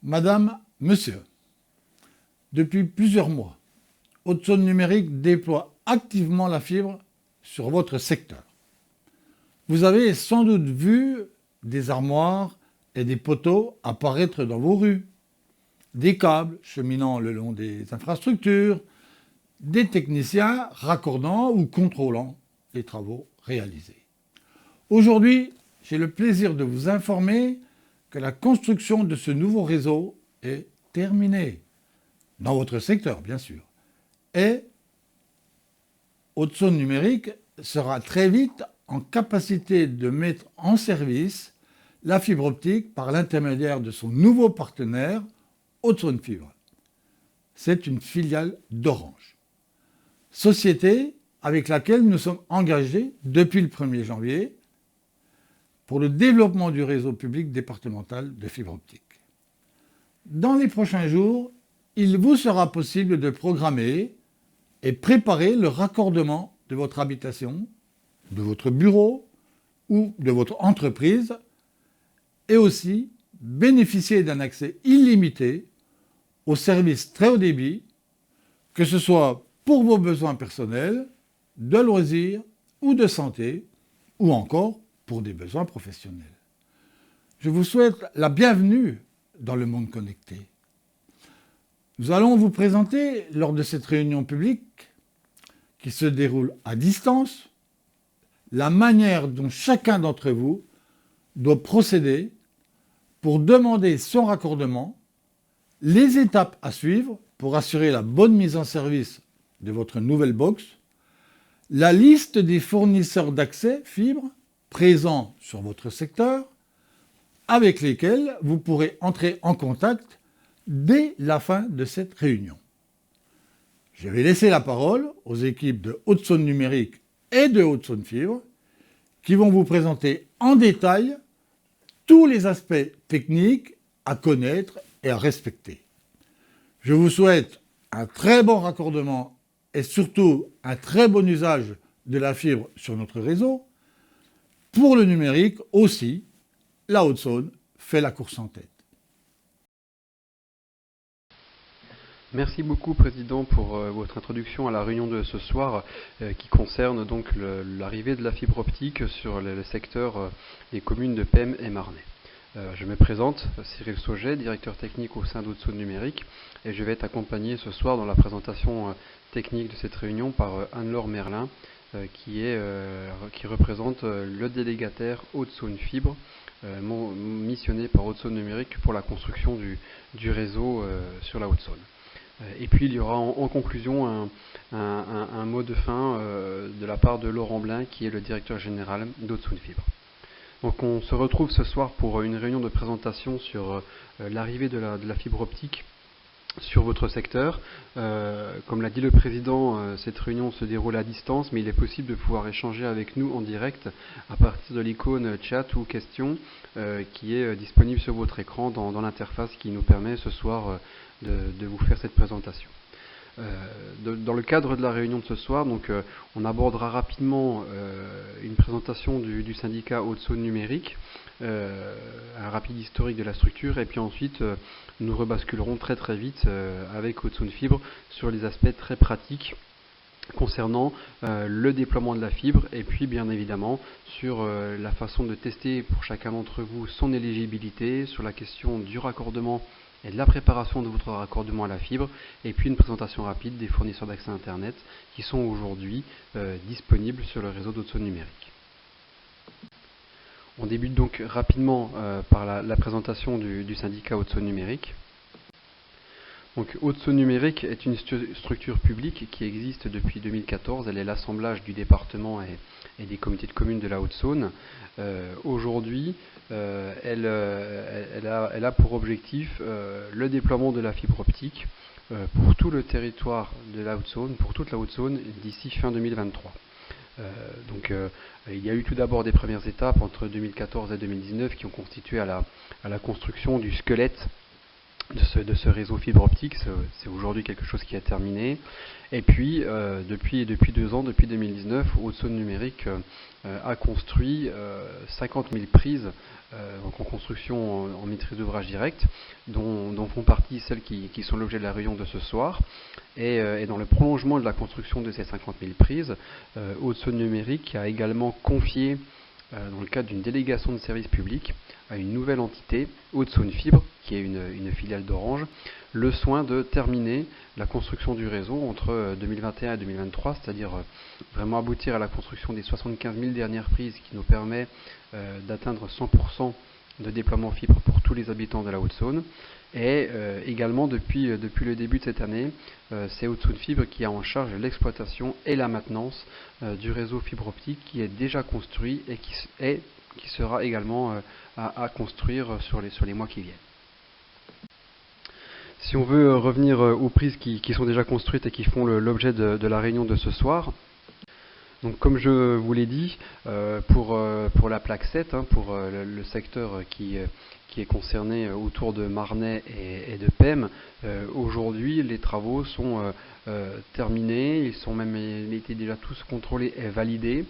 Madame, Monsieur, depuis plusieurs mois, Haute-Saône Numérique déploie activement la fibre sur votre secteur. Vous avez sans doute vu des armoires et des poteaux apparaître dans vos rues, des câbles cheminant le long des infrastructures, des techniciens raccordant ou contrôlant les travaux réalisés. Aujourd'hui, j'ai le plaisir de vous informer que la construction de ce nouveau réseau est terminée, dans votre secteur bien sûr, et Haute-Saône Numérique sera très vite en capacité de mettre en service la fibre optique par l'intermédiaire de son nouveau partenaire, Haute-Saône Fibre. C'est une filiale d'Orange, société avec laquelle nous sommes engagés depuis le 1er janvier pour le développement du réseau public départemental de fibre optique. Dans les prochains jours, il vous sera possible de programmer et préparer le raccordement de votre habitation, de votre bureau ou de votre entreprise et aussi bénéficier d'un accès illimité aux services très haut débit, que ce soit pour vos besoins personnels, de loisirs ou de santé, ou encore pour des besoins professionnels. Je vous souhaite la bienvenue dans le monde connecté. Nous allons vous présenter, lors de cette réunion publique, qui se déroule à distance, la manière dont chacun d'entre vous doit procéder pour demander son raccordement, les étapes à suivre pour assurer la bonne mise en service de votre nouvelle box, la liste des fournisseurs d'accès fibre présents sur votre secteur, avec lesquels vous pourrez entrer en contact dès la fin de cette réunion. Je vais laisser la parole aux équipes de Haute-Saône Numérique et de Haute-Saône Fibre qui vont vous présenter en détail tous les aspects techniques à connaître et à respecter. Je vous souhaite un très bon raccordement et surtout un très bon usage de la fibre sur notre réseau. Pour le numérique aussi, la Haute-Saône fait la course en tête. Merci beaucoup, Président, pour votre introduction à la réunion de ce soir qui concerne donc l'arrivée de la fibre optique sur le secteur des communes de Pem et Marnay. Je me présente, Cyril Sauget, directeur technique au sein d'Haute-Saône Numérique, et je vais être accompagné ce soir dans la présentation technique de cette réunion par Anne-Laure Merlin, qui représente le délégataire Haute-Saône Fibre, missionné par Haute-Saône Numérique pour la construction du réseau sur la Haute-Saône. Et puis il y aura en conclusion un mot de fin de la part de Laurent Blin, qui est le directeur général d'Haute-Saône Fibre. Donc on se retrouve ce soir pour une réunion de présentation sur l'arrivée de la fibre optique sur votre secteur. Comme l'a dit le Président, cette réunion se déroule à distance, mais il est possible de pouvoir échanger avec nous en direct à partir de l'icône chat ou question qui est disponible sur votre écran dans l'interface qui nous permet ce soir de vous faire cette présentation. Dans le cadre de la réunion de ce soir, donc, on abordera rapidement une présentation du syndicat Haute-Saône Numérique, un rapide historique de la structure, et puis ensuite nous rebasculerons très très vite avec Haute-Saône Fibre sur les aspects très pratiques concernant le déploiement de la fibre, et puis bien évidemment sur la façon de tester pour chacun d'entre vous son éligibilité, sur la question du raccordement et de la préparation de votre raccordement à la fibre, et puis une présentation rapide des fournisseurs d'accès Internet qui sont aujourd'hui disponibles sur le réseau d'Haute-Saône Numérique. On débute donc rapidement par la présentation du syndicat Haute-Saône Numérique. Donc, Haute-Saône Numérique est une structure publique qui existe depuis 2014. Elle est l'assemblage du département et des comités de communes de la Haute-Saône. Aujourd'hui, elle a pour objectif le déploiement de la fibre optique pour tout le territoire de la Haute-Saône, pour toute la Haute-Saône, d'ici fin 2023. Il y a eu tout d'abord des premières étapes entre 2014 et 2019 qui ont constitué à la construction du squelette de ce réseau fibre optique. C'est aujourd'hui quelque chose qui est terminé. Et puis, depuis 2 ans, depuis 2019, Haute-Saône Numérique a construit 50 000 prises donc en construction en maîtrise d'ouvrage direct, dont font partie celles qui sont l'objet de la réunion de ce soir. Et dans le prolongement de la construction de ces 50 000 prises, Haute-Saône Numérique a également confié, dans le cadre d'une délégation de service public, à une nouvelle entité, Haute-Saône Fibre, qui est une filiale d'Orange, le soin de terminer la construction du réseau entre 2021 et 2023, c'est-à-dire vraiment aboutir à la construction des 75 000 dernières prises qui nous permet d'atteindre 100% de déploiement fibre pour tous les habitants de la Haute-Saône. Et également, depuis le début de cette année, c'est Haute-Saône Fibre qui a en charge l'exploitation et la maintenance du réseau fibre optique qui est déjà construit et qui sera également à construire sur les mois qui viennent. Si on veut revenir aux prises qui sont déjà construites et qui font l'objet de la réunion de ce soir, donc comme je vous l'ai dit, pour la plaque 7, pour le secteur qui est concerné autour de Marnay et de Pem, aujourd'hui les travaux sont terminés, ils sont même été déjà tous contrôlés et validés.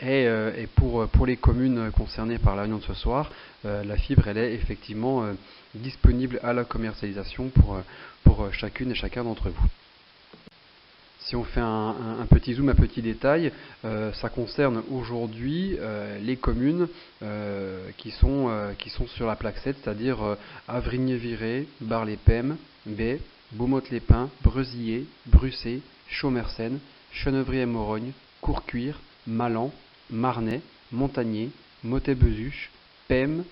Et pour les communes concernées par la réunion de ce soir, la fibre elle est effectivement disponible à la commercialisation pour chacune et chacun d'entre vous. Si on fait un petit zoom, un petit détail, ça concerne aujourd'hui les communes qui sont sur la plaque 7, c'est-à-dire Avrigny-Viré, Bar-les-Pem, Bay, Beaumont-les-Pins, Breuzillé, Brussé, Chaumersène, Chenevry-et-Morogne, Courcuire, Malan, Marnay, Montagnier, Motet-Bezuche, Pem,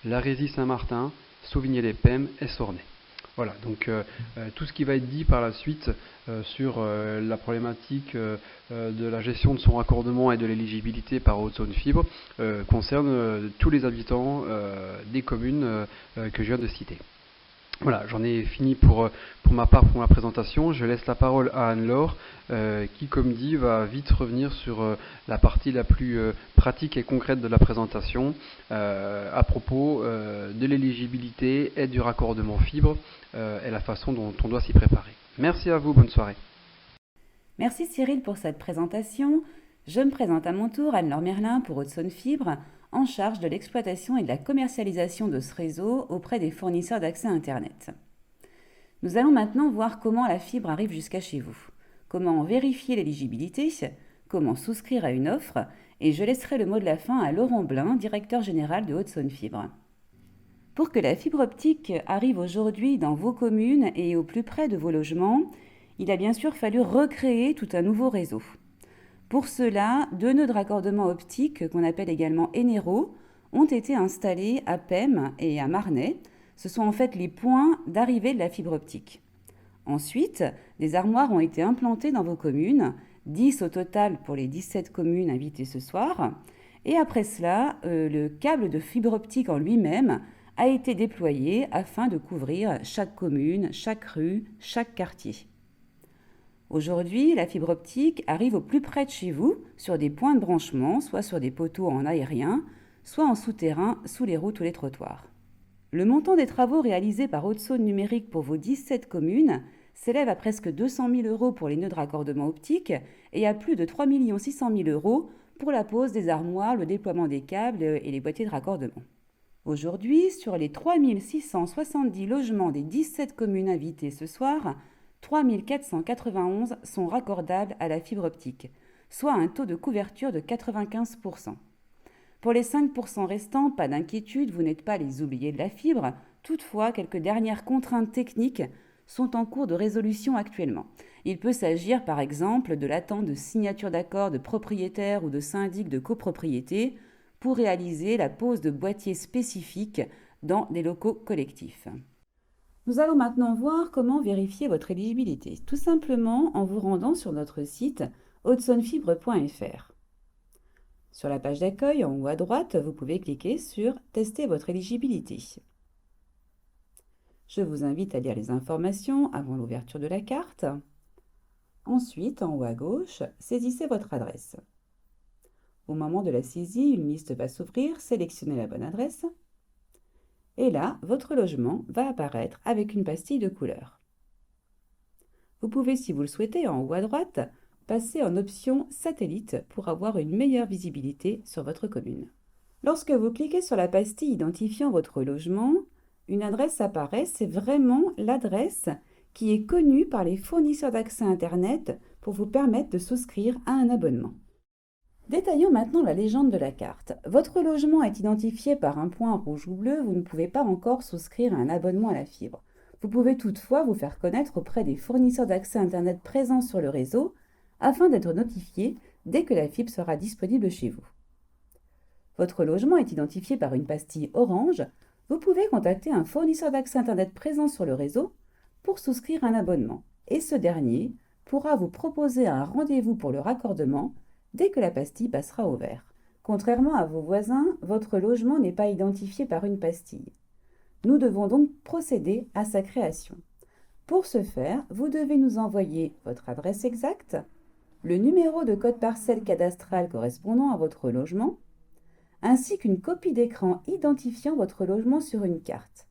Larézy-Saint-Martin, Sauvigné-les-Pem et Sornay. Voilà, donc tout ce qui va être dit par la suite sur la problématique de la gestion de son raccordement et de l'éligibilité par Haute-Saône Fibre concerne tous les habitants des communes que je viens de citer. Voilà, j'en ai fini pour ma part pour ma présentation. Je laisse la parole à Anne-Laure qui, comme dit, va vite revenir sur la partie la plus pratique et concrète de la présentation à propos de l'éligibilité et du raccordement fibre et la façon dont on doit s'y préparer. Merci à vous, bonne soirée. Merci Cyril pour cette présentation. Je me présente à mon tour, Anne-Laure Merlin pour Haute-Saône Fibre, en charge de l'exploitation et de la commercialisation de ce réseau auprès des fournisseurs d'accès Internet. Nous allons maintenant voir comment la fibre arrive jusqu'à chez vous, comment vérifier l'éligibilité, comment souscrire à une offre, et je laisserai le mot de la fin à Laurent Blin, directeur général de Haute-Saône Fibre. Pour que la fibre optique arrive aujourd'hui dans vos communes et au plus près de vos logements, il a bien sûr fallu recréer tout un nouveau réseau. Pour cela, 2 nœuds de raccordement optique, qu'on appelle également Enero, ont été installés à Pem et à Marnay. Ce sont en fait les points d'arrivée de la fibre optique. Ensuite, des armoires ont été implantées dans vos communes, 10 au total pour les 17 communes invitées ce soir. Et après cela, le câble de fibre optique en lui-même a été déployé afin de couvrir chaque commune, chaque rue, chaque quartier. Aujourd'hui, la fibre optique arrive au plus près de chez vous, sur des points de branchement, soit sur des poteaux en aérien, soit en souterrain, sous les routes ou les trottoirs. Le montant des travaux réalisés par Haute-Saône Numérique pour vos 17 communes s'élève à presque 200 000 € pour les nœuds de raccordement optique et à plus de 3 600 000 € pour la pose des armoires, le déploiement des câbles et les boîtiers de raccordement. Aujourd'hui, sur les 3 670 logements des 17 communes invitées ce soir, 3 491 sont raccordables à la fibre optique, soit un taux de couverture de 95%. Pour les 5% restants, pas d'inquiétude, vous n'êtes pas les oubliés de la fibre. Toutefois, quelques dernières contraintes techniques sont en cours de résolution actuellement. Il peut s'agir par exemple de l'attente de signature d'accord de propriétaire ou de syndic de copropriété pour réaliser la pose de boîtiers spécifiques dans des locaux collectifs. Nous allons maintenant voir comment vérifier votre éligibilité, tout simplement en vous rendant sur notre site haute-saônefibre.fr. Sur la page d'accueil, en haut à droite, vous pouvez cliquer sur « Tester votre éligibilité ». Je vous invite à lire les informations avant l'ouverture de la carte. Ensuite, en haut à gauche, saisissez votre adresse. Au moment de la saisie, une liste va s'ouvrir, sélectionnez la bonne adresse. Et là, votre logement va apparaître avec une pastille de couleur. Vous pouvez, si vous le souhaitez, en haut à droite, passer en option satellite pour avoir une meilleure visibilité sur votre commune. Lorsque vous cliquez sur la pastille identifiant votre logement, une adresse apparaît, c'est vraiment l'adresse qui est connue par les fournisseurs d'accès Internet pour vous permettre de souscrire à un abonnement. Détaillons maintenant la légende de la carte. Votre logement est identifié par un point rouge ou bleu, vous ne pouvez pas encore souscrire à un abonnement à la fibre. Vous pouvez toutefois vous faire connaître auprès des fournisseurs d'accès Internet présents sur le réseau afin d'être notifié dès que la fibre sera disponible chez vous. Votre logement est identifié par une pastille orange, vous pouvez contacter un fournisseur d'accès Internet présent sur le réseau pour souscrire un abonnement et ce dernier pourra vous proposer un rendez-vous pour le raccordement dès que la pastille passera au vert. Contrairement à vos voisins, votre logement n'est pas identifié par une pastille. Nous devons donc procéder à sa création. Pour ce faire, vous devez nous envoyer votre adresse exacte, le numéro de code parcelle cadastral correspondant à votre logement, ainsi qu'une copie d'écran identifiant votre logement sur une carte.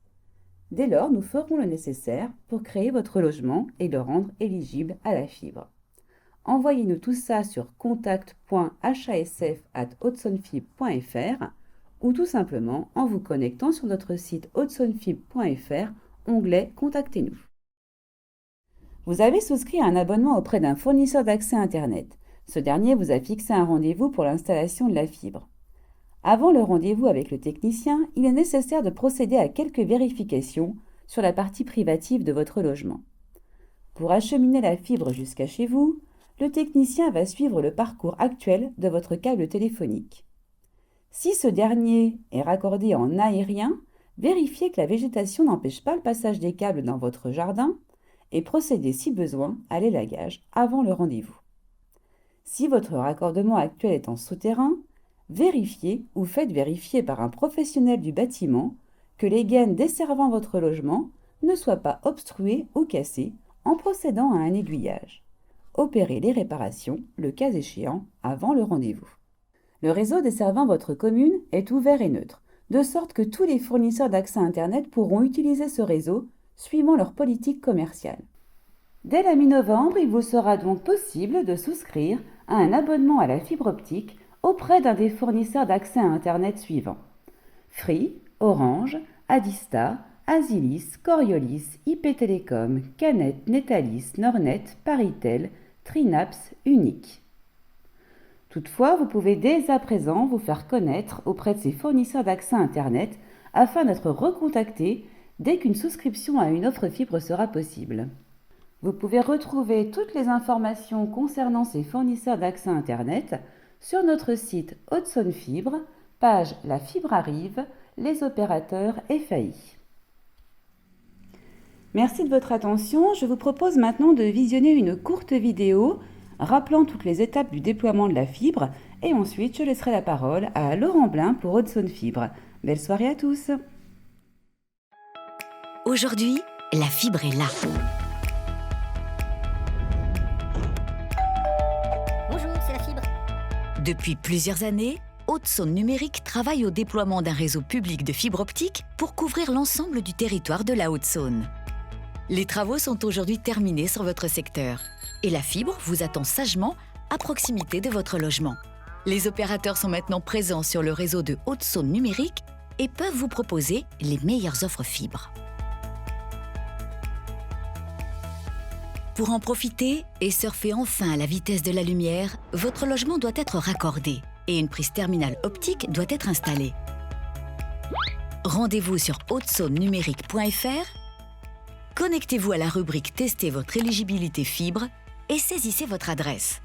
Dès lors, nous ferons le nécessaire pour créer votre logement et le rendre éligible à la fibre. Envoyez-nous tout ça sur contact.hasf@hautsonfibre.fr ou tout simplement en vous connectant sur notre site hautsonfibre.fr, onglet « Contactez-nous ». Vous avez souscrit à un abonnement auprès d'un fournisseur d'accès Internet. Ce dernier vous a fixé un rendez-vous pour l'installation de la fibre. Avant le rendez-vous avec le technicien, il est nécessaire de procéder à quelques vérifications sur la partie privative de votre logement. Pour acheminer la fibre jusqu'à chez vous, le technicien va suivre le parcours actuel de votre câble téléphonique. Si ce dernier est raccordé en aérien, vérifiez que la végétation n'empêche pas le passage des câbles dans votre jardin et procédez si besoin à l'élagage avant le rendez-vous. Si votre raccordement actuel est en souterrain, vérifiez ou faites vérifier par un professionnel du bâtiment que les gaines desservant votre logement ne soient pas obstruées ou cassées en procédant à un aiguillage. Opérez les réparations, le cas échéant, avant le rendez-vous. Le réseau desservant votre commune est ouvert et neutre, de sorte que tous les fournisseurs d'accès Internet pourront utiliser ce réseau suivant leur politique commerciale. Dès la mi-novembre, il vous sera donc possible de souscrire à un abonnement à la fibre optique auprès d'un des fournisseurs d'accès à Internet suivants: Free, Orange, Adista, Asilis, Coriolis, IP Télécom, Canet, Netalis, Nornet, Paritel, Trinaps, Unique. Toutefois, vous pouvez dès à présent vous faire connaître auprès de ces fournisseurs d'accès Internet afin d'être recontacté dès qu'une souscription à une offre fibre sera possible. Vous pouvez retrouver toutes les informations concernant ces fournisseurs d'accès Internet sur notre site Haute-Saône Fibre, page La fibre arrive, les opérateurs FAI. Merci de votre attention. Je vous propose maintenant de visionner une courte vidéo rappelant toutes les étapes du déploiement de la fibre et ensuite je laisserai la parole à Laurent Blin pour Haute-Saône Fibre. Belle soirée à tous. Aujourd'hui, la fibre est là. Bonjour, c'est la fibre. Depuis plusieurs années, Haute-Saône Numérique travaille au déploiement d'un réseau public de fibre optique pour couvrir l'ensemble du territoire de la Haute-Saône. Les travaux sont aujourd'hui terminés sur votre secteur et la fibre vous attend sagement à proximité de votre logement. Les opérateurs sont maintenant présents sur le réseau de Haute-Saône Numérique et peuvent vous proposer les meilleures offres fibres. Pour en profiter et surfer enfin à la vitesse de la lumière, votre logement doit être raccordé et une prise terminale optique doit être installée. Rendez-vous sur hautesaunes-numérique.fr, connectez-vous à la rubrique « Tester votre éligibilité fibre » et saisissez votre adresse.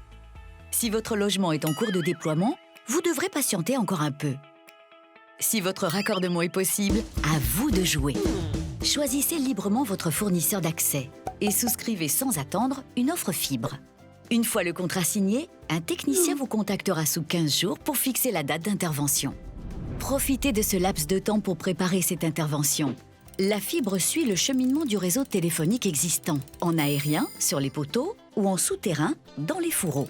Si votre logement est en cours de déploiement, vous devrez patienter encore un peu. Si votre raccordement est possible, à vous de jouer. Choisissez librement votre fournisseur d'accès et souscrivez sans attendre une offre fibre. Une fois le contrat signé, un technicien vous contactera sous 15 jours pour fixer la date d'intervention. Profitez de ce laps de temps pour préparer cette intervention. La fibre suit le cheminement du réseau téléphonique existant, en aérien, sur les poteaux ou en souterrain, dans les fourreaux.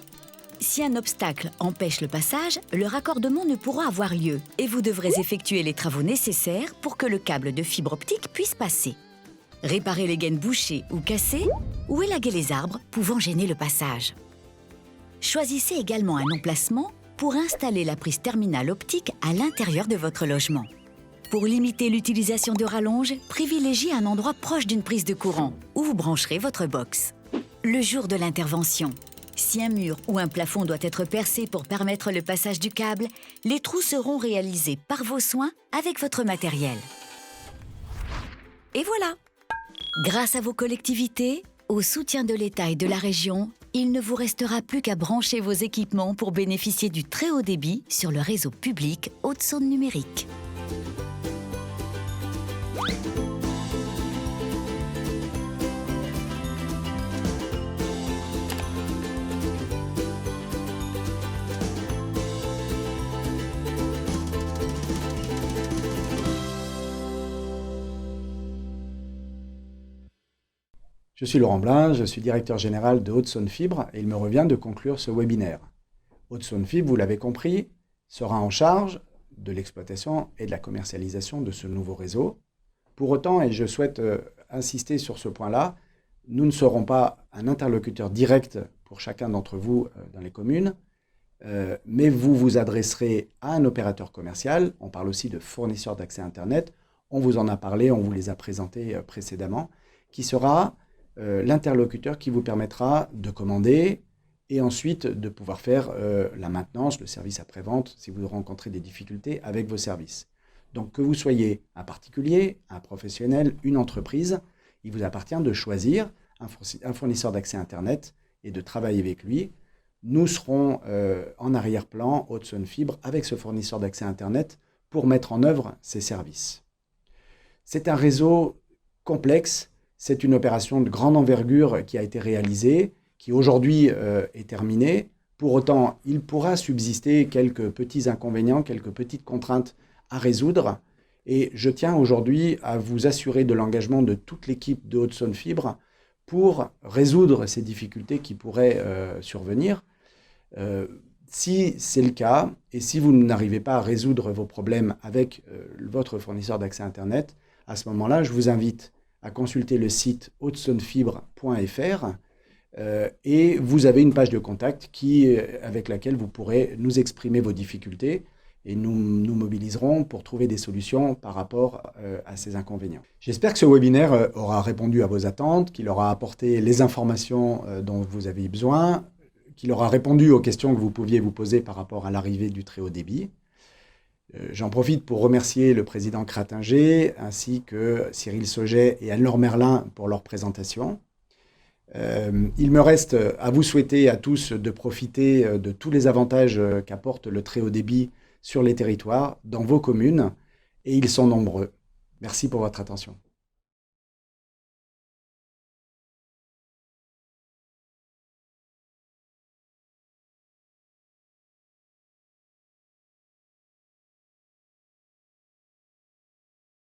Si un obstacle empêche le passage, le raccordement ne pourra avoir lieu et vous devrez effectuer les travaux nécessaires pour que le câble de fibre optique puisse passer. Réparer les gaines bouchées ou cassées ou élaguer les arbres pouvant gêner le passage. Choisissez également un emplacement pour installer la prise terminale optique à l'intérieur de votre logement. Pour limiter l'utilisation de rallonges, privilégiez un endroit proche d'une prise de courant où vous brancherez votre box. Le jour de l'intervention, si un mur ou un plafond doit être percé pour permettre le passage du câble, les trous seront réalisés par vos soins avec votre matériel. Et voilà! Grâce à vos collectivités, au soutien de l'État et de la région, il ne vous restera plus qu'à brancher vos équipements pour bénéficier du très haut débit sur le réseau public Haute-Saône Numérique. Je suis Laurent Blin, je suis directeur général de Haute-Saône Fibre et il me revient de conclure ce webinaire. Haute-Saône Fibre, vous l'avez compris, sera en charge de l'exploitation et de la commercialisation de ce nouveau réseau. Pour autant, et je souhaite insister sur ce point-là, nous ne serons pas un interlocuteur direct pour chacun d'entre vous dans les communes, mais vous vous adresserez à un opérateur commercial. On parle aussi de fournisseurs d'accès Internet. On vous en a parlé, on vous les a présentés précédemment, qui sera l'interlocuteur qui vous permettra de commander et ensuite de pouvoir faire la maintenance, le service après-vente, si vous rencontrez des difficultés avec vos services. Donc que vous soyez un particulier, un professionnel, une entreprise, il vous appartient de choisir un fournisseur d'accès Internet et de travailler avec lui. Nous serons en arrière-plan, Haute-Saône Fibre, avec ce fournisseur d'accès Internet pour mettre en œuvre ces services. C'est un réseau complexe. C'est une opération de grande envergure qui a été réalisée, qui aujourd'hui est terminée. Pour autant, il pourra subsister quelques petits inconvénients, quelques petites contraintes à résoudre. Et je tiens aujourd'hui à vous assurer de l'engagement de toute l'équipe de Haute-Saône Fibre pour résoudre ces difficultés qui pourraient survenir. Si c'est le cas, et si vous n'arrivez pas à résoudre vos problèmes avec votre fournisseur d'accès Internet, à ce moment-là, je vous invite à consulter le site hautesaunefibre.fr et vous avez une page de contact avec laquelle vous pourrez nous exprimer vos difficultés et nous mobiliserons pour trouver des solutions par rapport à ces inconvénients. J'espère que ce webinaire aura répondu à vos attentes, qu'il aura apporté les informations dont vous avez besoin, qu'il aura répondu aux questions que vous pouviez vous poser par rapport à l'arrivée du très haut débit. J'en profite pour remercier le président Cratinger ainsi que Cyril Sauget et Anne-Laure Merlin pour leur présentation. Il me reste à vous souhaiter à tous de profiter de tous les avantages qu'apporte le très haut débit sur les territoires, dans vos communes, et ils sont nombreux. Merci pour votre attention.